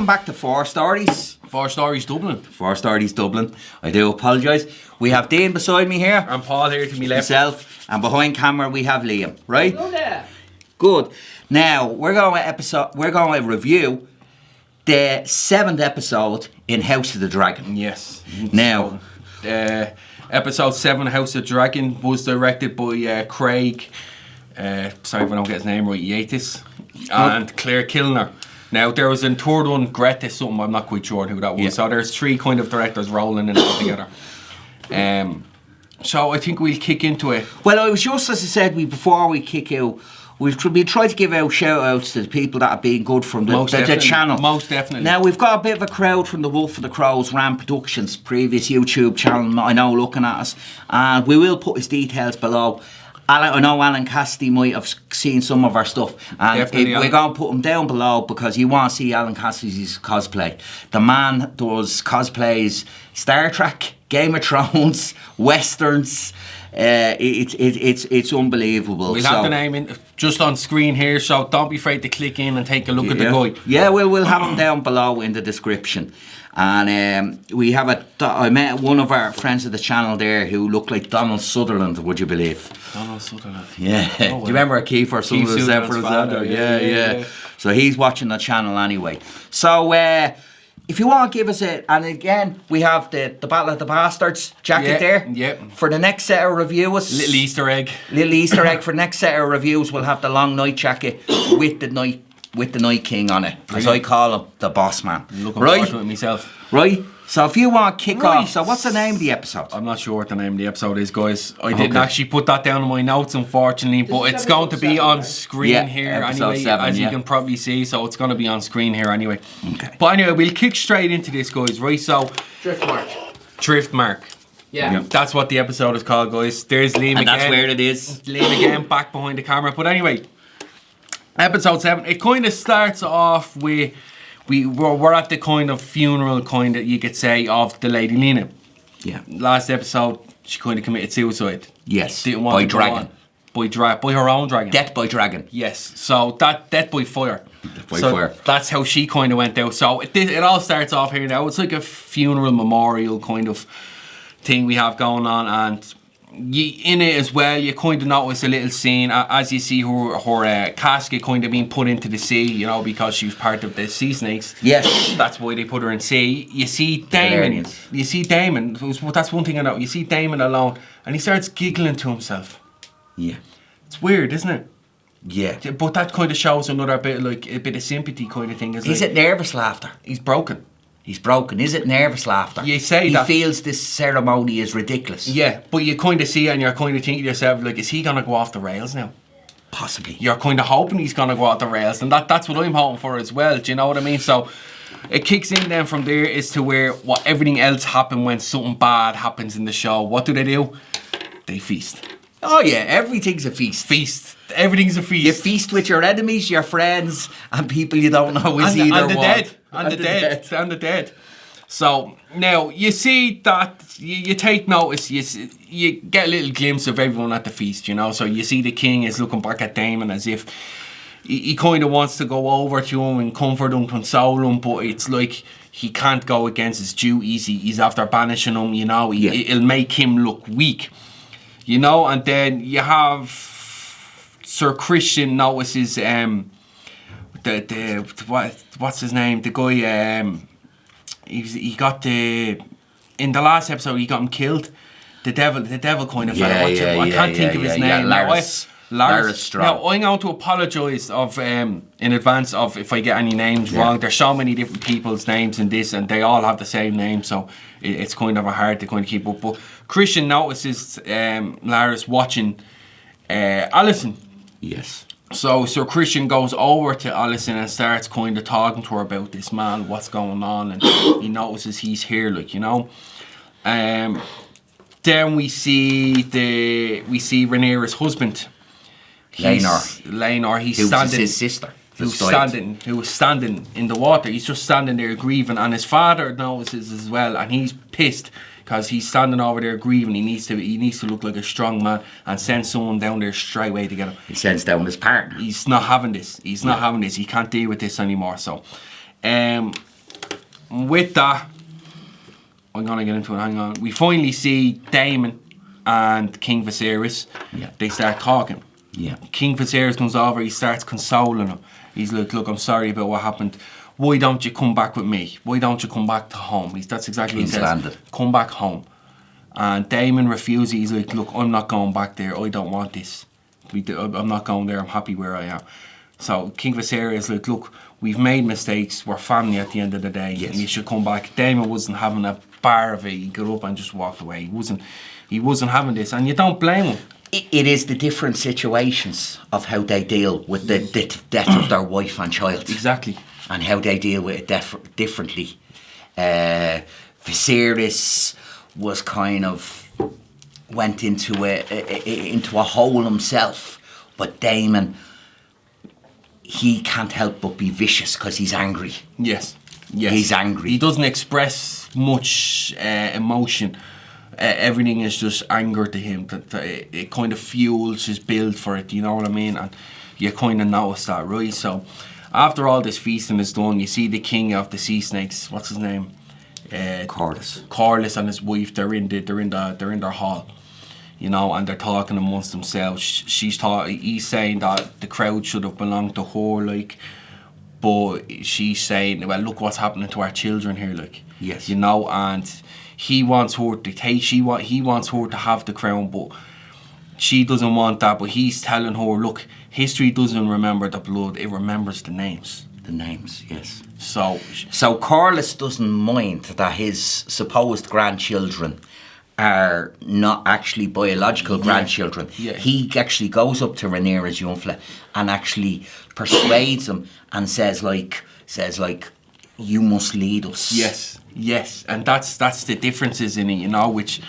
welcome back to Four Stories. Four Stories Dublin. Four Stories Dublin. I do apologise. We have Dean beside me here. And Paul here to me left. Myself. And behind camera we have Liam. Right? Hello there. Good. Now we're going to review the 7th episode in House of the Dragon. Yes. Now, episode 7, House of the Dragon, was directed by Craig. Sorry if I don't get his name right. Yates and Claire Kilner. Now there was a third one, Greta something. I'm not quite sure who that was. Yeah. So there's 3 kind of directors rolling in it together. So I think we'll kick into it. well, I was just as I said before we kick out. We've tried to give out shout-outs to the people that have been good from the channel. Most definitely. Now, we've got a bit of a crowd from the Wolf of the Crows, Ram Productions, previous YouTube channel, I know, looking at us. And we will put his details below. I know Alan Cassidy might have seen some of our stuff. And we're going to put him down below because you want to see Alan Cassidy's cosplay. The man does cosplays Star Trek, Game of Thrones, Westerns. It's unbelievable. We'll have the name in just on screen here, so don't be afraid to click in and take a look at the guy. Yeah, we'll have him down below in the description. And we have I met one of our friends of the channel there who looked like Donald Sutherland, would you believe? Donald Sutherland. Yeah. Do you remember Kiefer Sutherland? Yeah. So he's watching the channel anyway. So if you want to give us and again, we have the Battle of the Bastards jacket there. Yep. For the next set of reviews. Little Easter egg. For the next set of reviews, we'll have the long night jacket with the Night King on it. As I call him, the boss man. Looking forward to it myself. Right? So if you want to kick off, so what's the name of the episode? I'm not sure what the name of the episode is, guys. I didn't actually put that down in my notes, unfortunately, but it's going to be on screen here anyway, as you can probably see, so it's going to be on screen here anyway. Okay. But anyway, we'll kick straight into this, guys, right? So, Driftmark. Yeah. That's what the episode is called, guys. There's Liam again. And that's where it is. Liam again, back behind the camera. But anyway, episode 7, it kind of starts off with we're at the kind of funeral, kind of, you could say, of the Lady Lena. Yeah. Last episode, she kind of committed suicide. Yes. Didn't want by to go dragon. on. By her own dragon. Death by dragon. Yes. So that death by fire. Fire. That's how she kind of went out. So it all starts off here now. It's like a funeral memorial kind of thing we have going on, and in it as well, you kind of notice a little scene as you see her casket kind of being put into the sea, you know, because she was part of the sea snakes. Yes. That's why they put her in sea. You see Damon. That's one thing I know. You see Damon alone, and he starts giggling to himself. Yeah. It's weird, isn't it? Yeah. But that kind of shows another bit, like a bit of sympathy kind of thing. Is it nervous laughter? He's broken. He's broken. Is it nervous laughter? You say he that. He feels this ceremony is ridiculous. Yeah, but you kind of see it and you're kind of thinking to yourself, like, is he going to go off the rails now? Possibly. You're kind of hoping he's going to go off the rails, and that's what I'm hoping for as well. Do you know what I mean? So it kicks in then from there is to where what everything else happened when something bad happens in the show. What do? They feast. Oh yeah, everything's a feast. Everything's a feast. You feast with your enemies, your friends, and people you don't know is either one. And the dead. So now you see that you take notice. You get a little glimpse of everyone at the feast, you know. So you see the king is looking back at Damon as if he kind of wants to go over to him and comfort him, console him, but it's like he can't go against his duties. He's after banishing him, you know. It'll make him look weak, you know. And then you have Sir Christian notices what's his name? The guy he got in the last episode he got him killed. The devil kind of fella. I can't think of his name. Laris Strong. Now I'm going to apologise in advance of if I get any names wrong. There's so many different people's names in this, and they all have the same name, so it's kind of hard to kind of keep up. But Christian notices Laris watching Alison. Yes. So Sir Christian goes over to Alison and starts kind of talking to her about this man, what's going on, and he notices he's here, like, you know. Then we see Rhaenyra's husband, Laenor. He's standing. His sister. Who was standing in the water. He's just standing there grieving, and his father notices as well, and he's pissed because he's standing over there grieving. He needs to look like a strong man and send someone down there straight away to get him. He sends down his partner. He's not having this. He can't deal with this anymore. So, with that, I'm gonna get into it. Hang on. We finally see Damon and King Viserys. Yeah. They start talking. Yeah. King Viserys comes over. He starts consoling him. He's like, "Look, I'm sorry about what happened. Why don't you come back with me? Why don't you come back to home?" That's exactly what he King's says. Landing. Come back home. And Damon refuses. He's like, "Look, I'm not going back there. I don't want this. I'm not going there. I'm happy where I am." So King Viserys is like, "Look, we've made mistakes. We're family at the end of the day. Yes. And you should come back." Damon wasn't having a bar of it. He got up and just walked away. He wasn't having this, and you don't blame him. It is the different situations of how they deal with the death of their wife and child. Exactly. And how they deal with it differently. Viserys was kind of went into a hole himself, but Damon, he can't help but be vicious because he's angry. Yes. He's angry. He doesn't express much emotion. Everything is just anger to him. It kind of fuels his build for it. You know what I mean? And you kind of notice that, right? So after all this feasting is done, you see the king of the sea snakes. What's his name? Corlys and his wife. They're in their hall. You know, and they're talking amongst themselves. He's saying that the crowd should have belonged to her, like. But she's saying, "Well, look what's happening to our children here, like." Yes. You know, and he wants her to take. He wants her to have the crown, but she doesn't want that. But he's telling her, "Look, history doesn't remember the blood; it remembers the names." The names, yes. So Corlys doesn't mind that his supposed grandchildren are not actually biological grandchildren. Yeah. He actually goes up to Rhaenyra's young fella and actually persuades him and says like, "You must lead us." Yes, and that's the differences in it, you know, which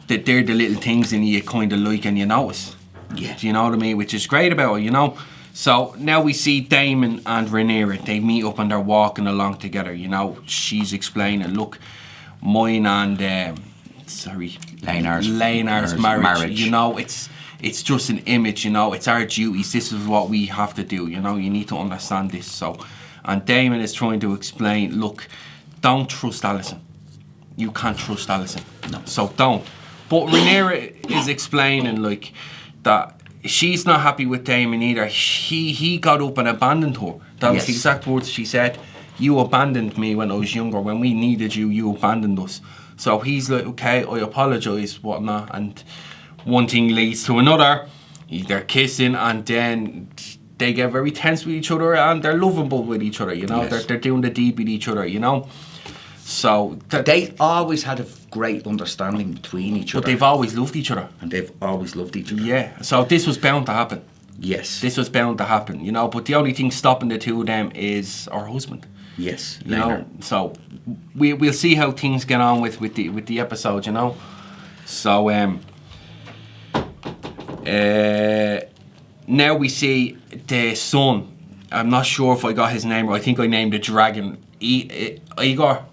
they're the little things in it you kind of like and you notice. Yeah. Do you know what I mean? Which is great about it, you know. So now we see Damon and Rhaenyra. They meet up and they're walking along together. You know, she's explaining, "Look, mine and Laenar's marriage. You know, it's just an image. You know, it's our duties. This is what we have to do. You know, you need to understand this." So, and Damon is trying to explain, "Look, don't trust Alicent. You can't trust Alicent. No. So don't." But Rhaenyra is explaining like that. She's not happy with Damon either. He got up and abandoned her. That was the exact words she said. "You abandoned me when I was younger. When we needed you, you abandoned us." So he's like, "Okay, I apologise, whatnot." And one thing leads to another. They're kissing and then they get very tense with each other and they're lovable with each other, you know. Yes. They're doing the deed with each other, you know. So They always had a great understanding between each other. but they've always loved each other. And they've always loved each other. Yeah. So this was bound to happen. Yes. This was bound to happen, you know. But the only thing stopping the two of them is our husband. Yes. You know. So we'll see how things get on with the episode, you know. So now we see the son. I'm not sure if I got his name right. I think I named the dragon Igor.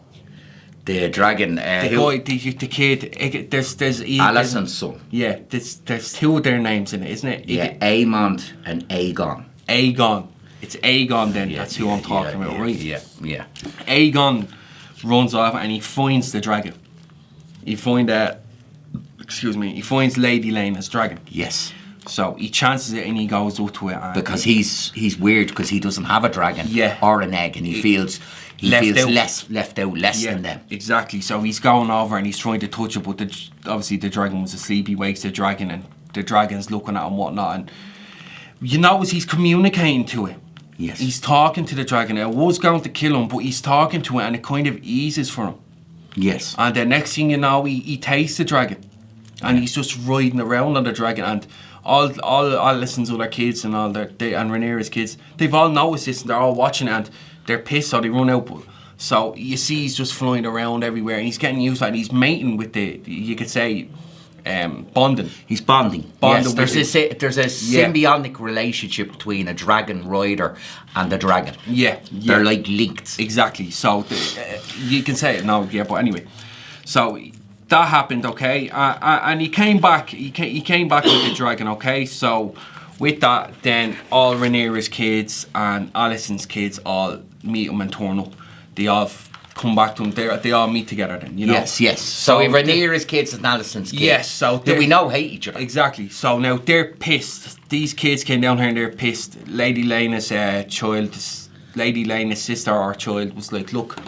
The dragon. The guy, the kid. There's Alicent's son. Yeah, there's two of their names in it, isn't it? Yeah, Aemond and Aegon. Aegon. It's Aegon then. Yeah, that's who I'm talking about, right? Yeah. Aegon runs off and he finds the dragon. He finds Lady Laena's dragon. Yes. So he chances it and he goes up to it. And Because he's weird because he doesn't have a dragon or an egg, and he feels left out than them. Exactly. So he's going over and he's trying to touch it, but obviously the dragon was asleep. He wakes the dragon and the dragon's looking at him and whatnot, and you notice he's communicating to it. Yes. He's talking to the dragon. It was going to kill him, but he's talking to it and it kind of eases for him. Yes. And the next thing you know, he tastes the dragon. And he's just riding around on the dragon. And all Alicent's other kids and and Rhaenyra's kids, they've all noticed this and they're all watching it and they're pissed, so they run out. So you see he's just flying around everywhere and he's getting used to it and he's mating with you could say, bonding. He's bonding. Bonding Yes, there's a symbiotic relationship between a dragon rider and the dragon. Yeah. They're like linked. Exactly. So you can say it now, but anyway. So that happened, okay, and he came back. He came back with the dragon, okay. So with that, then all Rhaenyra's kids and Alicent's kids all meet him and turn up. They all come back to him. They all meet together then, you know. Yes. So Rhaenyra's kids and Alicent's kids. Yes, so that we know hate each other. Exactly. So now they're pissed. These kids came down here and they're pissed. Lady Lena's Lady Lena's sister or child was like, look,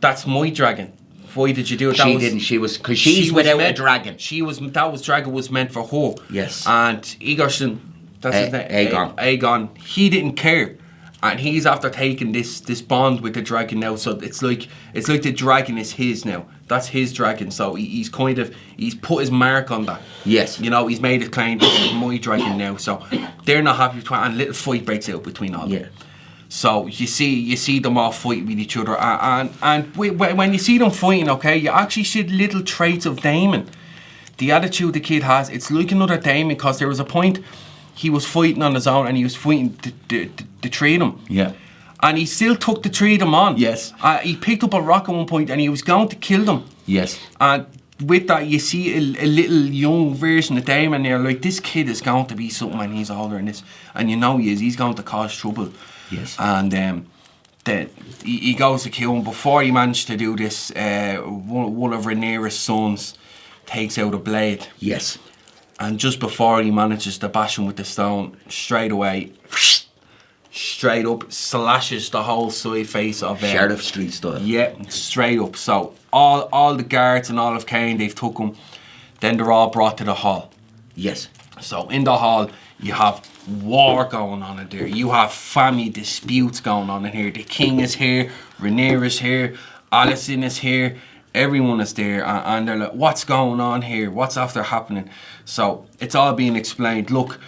that's my dragon. Why did you do it? She didn't. She was because she's without a dragon. Dragon was meant for her. Yes. And Egerton, that's his name. Aegon. He didn't care, and he's after taking this bond with the dragon now. So it's like the dragon is his now. That's his dragon. So he's put his mark on that. Yes. You know, he's made it claim this is my dragon now. So they're not happy with it, and a little fight breaks out between all of them. So you see them all fighting with each other, and when you see them fighting, okay, you actually see little traits of Daemon. The attitude the kid has, it's like another Daemon, because there was a point he was fighting on his own and he was fighting the three of them. Yeah. And he still took the three of them on. Yes. He picked up a rock at one point and he was going to kill them. Yes. And with that, you see a little young version of Daemon there, like, this kid is going to be something when he's older than this. And you know he is. He's going to cause trouble. Yes. And then he goes to kill him. Before he managed to do this, one of Rhaenyra's sons takes out a blade. Yes. And just before he manages to bash him with the stone, straight away, straight up, slashes the whole side face of Sheriff Street style. Yeah, straight up. So all the guards and all of Cain, they've took him. Then they're all brought to the hall. Yes. So in the hall, you have war going on in there. You have family disputes going on in here. The king is here, Rhaenyra's here, Alicent is here. Everyone is there, and they're like, what's going on here? What's after happening? So it's all being explained. Look,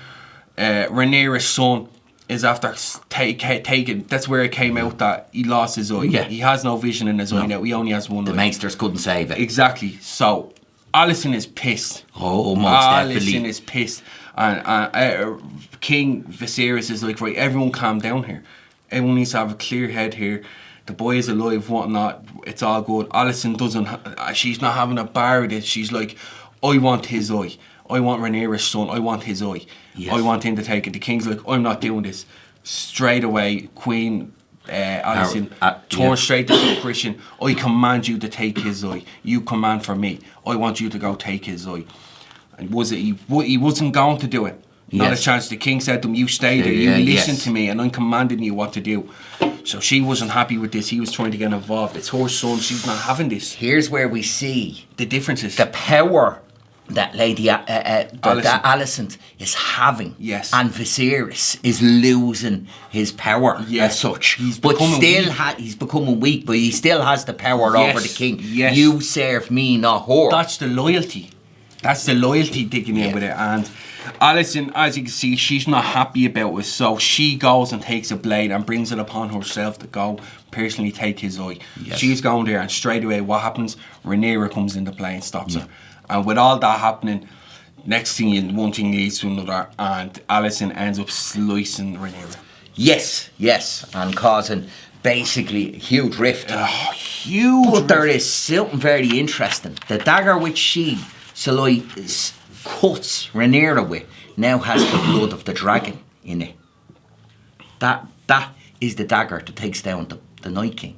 Rhaenyra's son is after taking. That's where it came out that he lost his eye. Yeah. He has no vision in his eye now. He only has one eye. The Maesters couldn't save it. Exactly. So Alicent is pissed. Oh, most definitely. Alicent is pissed. And King Viserys is like, right, everyone calm down here. Everyone needs to have a clear head here. The boy is alive, whatnot. It's all good. Alicent doesn't. She's not having a bar with it. She's like, I want his eye. I want Rhaenyra's son. I want his eye. Yes. I want him to take it. The king's like, I'm not doing this. Straight away, Queen Alicent turns straight to Christian. I command you to take his eye. You command for me. I want you to go take his eye. And he wasn't going to do it. Not a chance. The king said to him, you stay there, you listen to me, and I'm commanding you what to do. So she wasn't happy with this. He was trying to get involved. It's her son. She's not having this. Here's where we see the differences. The power that Lady Alicent is having. Yes. And Viserys is losing his power as such. He's becoming weak, but he still has the power over the king. Yes. You serve me, not her. That's the loyalty. That's the loyalty digging in with it. And Alicent, as you can see, she's not happy about it, so she goes and takes a blade and brings it upon herself to go personally take his eye. Yes. She's going there, and straight away what happens? Rhaenyra comes into play and stops her. And with all that happening, next thing, one thing leads to another, and Alicent ends up slicing Rhaenyra. Yes, and causing basically a huge rift. Huge But rift. there is something very interesting. The dagger which she cuts Rhaenyra with now has the blood of the dragon in it. That is the dagger that takes down the Night King.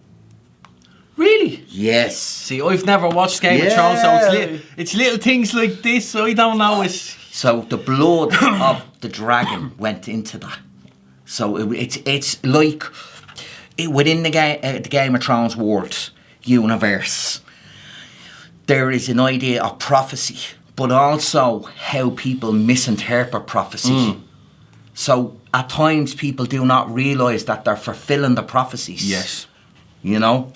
Really? Yes. See, I've never watched Game of Thrones, so it's little things like this, so I don't know. So the blood of the dragon went into that. So it's like within the Game of Thrones world universe, there is an idea of prophecy, but also how people misinterpret prophecy. So at times people do not realise that they're fulfilling the prophecies. Yes. You know?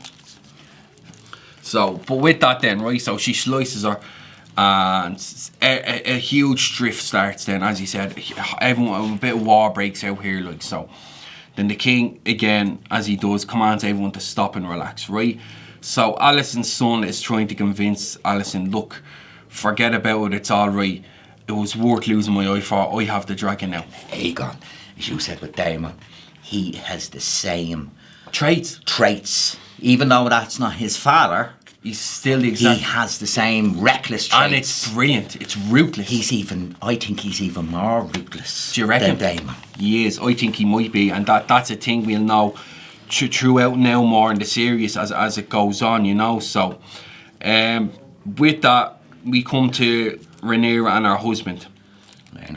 So, but with that then, right, so she slices her, and a huge drift starts then, as you said. Everyone, a bit of war breaks out here, like, so. Then the king, again, as he does, commands everyone to stop and relax, right? So Alicent's son is trying to convince Alicent, look, forget about it, it's all right. It was worth losing my eye for. I have the dragon now. Aegon, as you said with Daemon, he has the same traits. Even though that's not his father, he's still the exact. He has the same reckless traits. And it's brilliant. It's ruthless. I think he's even more ruthless. Do you reckon? Than Daemon. He is. I think he might be, and that's a thing we'll know throughout now more in the series as it goes on, you know. So with that, we come to Rhaenyra and her husband.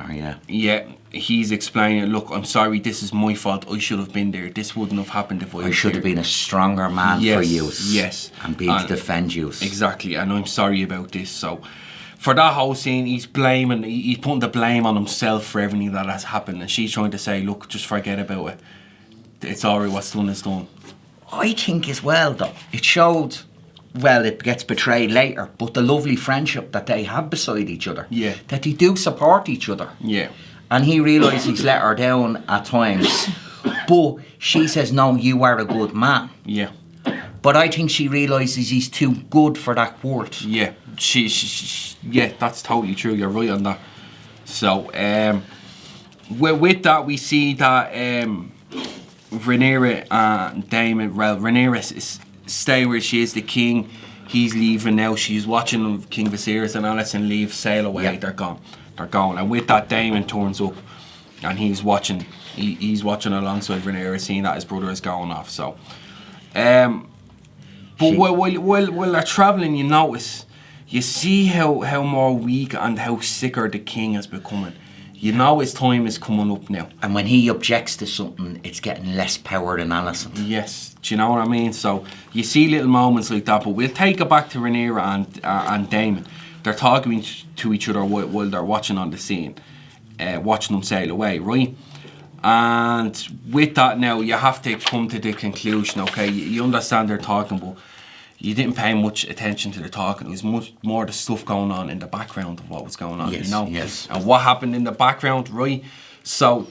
Yeah. Yeah, he's explaining, look, I'm sorry, this is my fault. I should have been there. This wouldn't have happened if I should have been a stronger man for you. Yes. And been to defend you. Exactly, and I'm sorry about this. So, for that whole scene, he's blaming, he's putting the blame on himself for everything that has happened. And she's trying to say, look, just forget about it. It's alright, what's done is done. I think as well, though, it showed... Well, it gets betrayed later, but the lovely friendship that they have beside each other. Yeah. That they do support each other. Yeah. And he realises he's let her down at times. But she says, no, you are a good man. Yeah. But I think she realises he's too good for that world. Yeah. She yeah, that's totally true. You're right on that. So, with that, we see that Rhaenyra and Daemon, well, Rhaenyra is stay where she is, the king, he's leaving now. She's watching King Viserys and Alicent leave, sail away. Yep. They're gone. And with that, Daemon turns up and he's watching. He's watching alongside Rhaenyra, seeing that his brother is going off. So, but while they're travelling, you notice, you see how more weak and how sicker the king is becoming. You know his time is coming up now. And when he objects to something, it's getting less power than Alicent. Yes, do you know what I mean? So you see little moments like that, but we'll take it back to Rhaenyra and Daemon. They're talking to each other while they're watching on the scene, watching them sail away, right? And with that now, you have to come to the conclusion, okay, you understand they're talking, but you didn't pay much attention to the talking. It was much more the stuff going on in the background of what was going on, yes, you know? Yes. And what happened in the background, right? So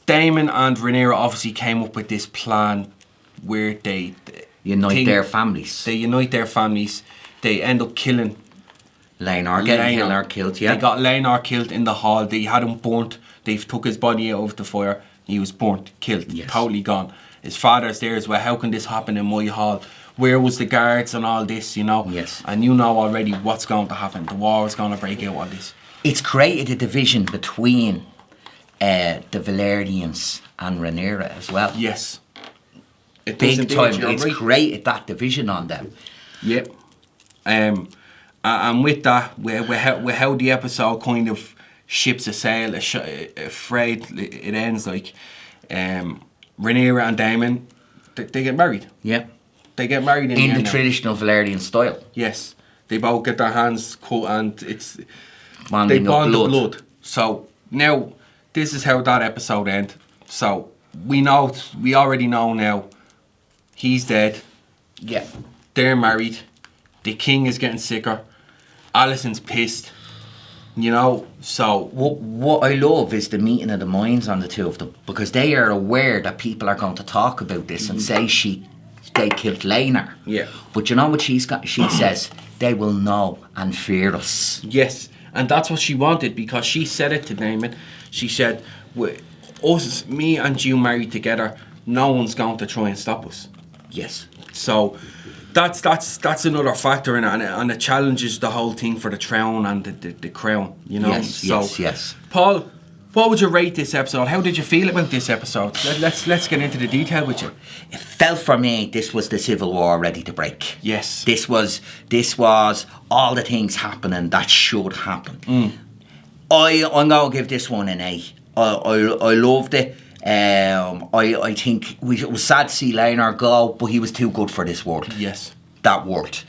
Daemon and Rhaenyra obviously came up with this plan where they unite their families. They unite their families. They end up killing Laenor, getting Laenor killed, yeah. They got Laenor killed in the hall. They had him burnt. They took his body out of the fire. He was burnt, killed, yes. Totally gone. His father's there as well. How can this happen in my hall? Where was the guards and all this, you know? Yes. And you know already what's going to happen. The war is going to break out on this. It's created a division between the Valyrians and Rhaenyra as well. Yes. It Big time. It's right. created that division on them. Yep. And with that, with how the episode kind of ships a sail, afraid it ends like Rhaenyra and Daemon, they get married. Yeah. They get married in the traditional Valyrian style. Yes. They both get their hands cut and it's bonding they bond of blood. So now this is how that episode ends. So we already know now he's dead. Yeah. They're married. The king is getting sicker. Alicent's pissed. You know, so what I love is the meeting of the minds on the two of them, because they are aware that people are going to talk about this and say they killed Laenor. Yeah. But you know what she says? They will know and fear us. Yes, and that's what she wanted, because she said it to Daemon. She said, us, me and you married together, no one's going to try and stop us. Yes. So that's another factor in it, and it challenges the whole thing for the throne and the crown, you know. Yes. Paul, what would you rate this episode? How did you feel about this episode? Let's get into the detail with you. It felt for me this was the Civil War ready to break. Yes. This was all the things happening that should happen. I'm going to give this one an A. I loved it. I think it was sad to see Laenor go, but he was too good for this world. Yes. That world.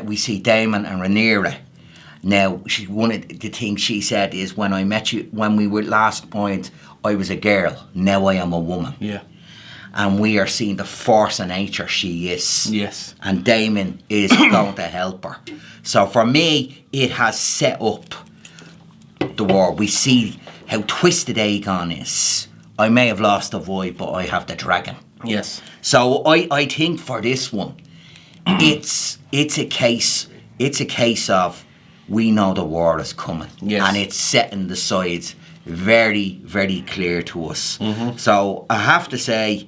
We see Daemon and Rhaenyra. Now, one of the things she said is, when I met you, when we were last point, I was a girl. Now I am a woman. Yeah. And we are seeing the force of nature she is. Yes. And Daemon is going to help her. So for me, it has set up the war. We see how twisted Aegon is. I may have lost the void, but I have the dragon. Yes. So I think for this one, it's a case of, we know the war is coming. Yes. And it's setting the sides very, very clear to us. So I have to say,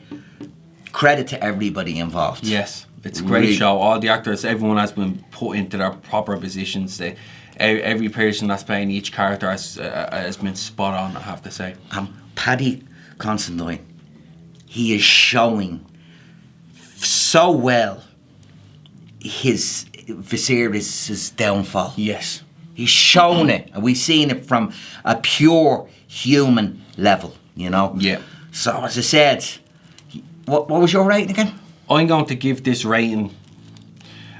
credit to everybody involved. Yes. It's a great show. All the actors, everyone has been put into their proper positions. Every person that's playing each character has been spot on, I have to say. Paddy Considine, he is showing so well his Viserys' downfall. Yes. He's shown it, and we've seen it from a pure human level, you know? Yeah. So, as I said, what was your rating again? I'm going to give this rating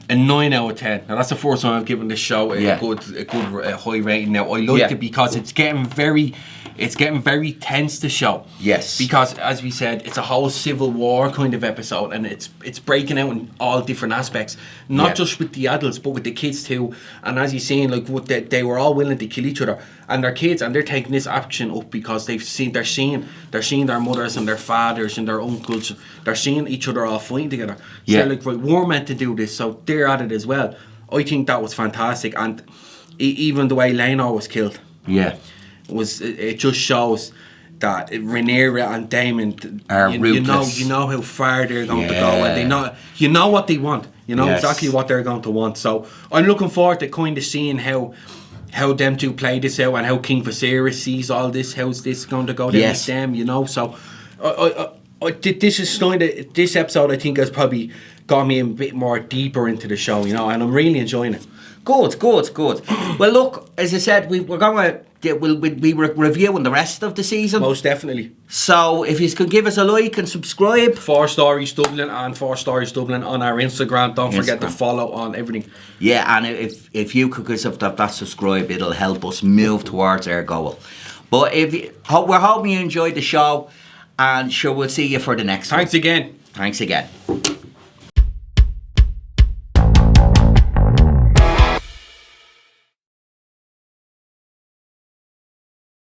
a 9 out of 10. Now, that's the first time I've given this show a good high rating. Now, I like it because it's getting very tense, the show. Yes. Because, as we said, it's a whole civil war kind of episode, and it's breaking out in all different aspects, not just with the adults, but with the kids too. And as you're saying, like, they were all willing to kill each other, and their kids, and they're taking this action up because they're seeing their mothers and their fathers and their uncles. They're seeing each other all fighting together. So they're like, right, we're meant to do this, so they're at it as well. I think that was fantastic, and even the way Leno was killed. Yeah. It just shows that Rhaenyra and Daemon are ruthless. You know how far they're going to go, and you know what they want. You know exactly what they're going to want. So I'm looking forward to kind of seeing how them two play this out, and how King Viserys sees all this. How's this going to go down with them? You know, so this episode I think has probably got me a bit more deeper into the show. You know, and I'm really enjoying it. Good. Well, look, as I said, we're going to. We'll be reviewing the rest of the season. Most definitely. So if you could give us a like and subscribe. 4 Stories Dublin and 4 Stories Dublin on our Instagram. Don't forget to follow on everything. Yeah, and if you could give that subscribe, it'll help us move towards our goal. But we're hoping you enjoyed the show, and sure, we'll see you for the next one. Thanks again. Thanks again.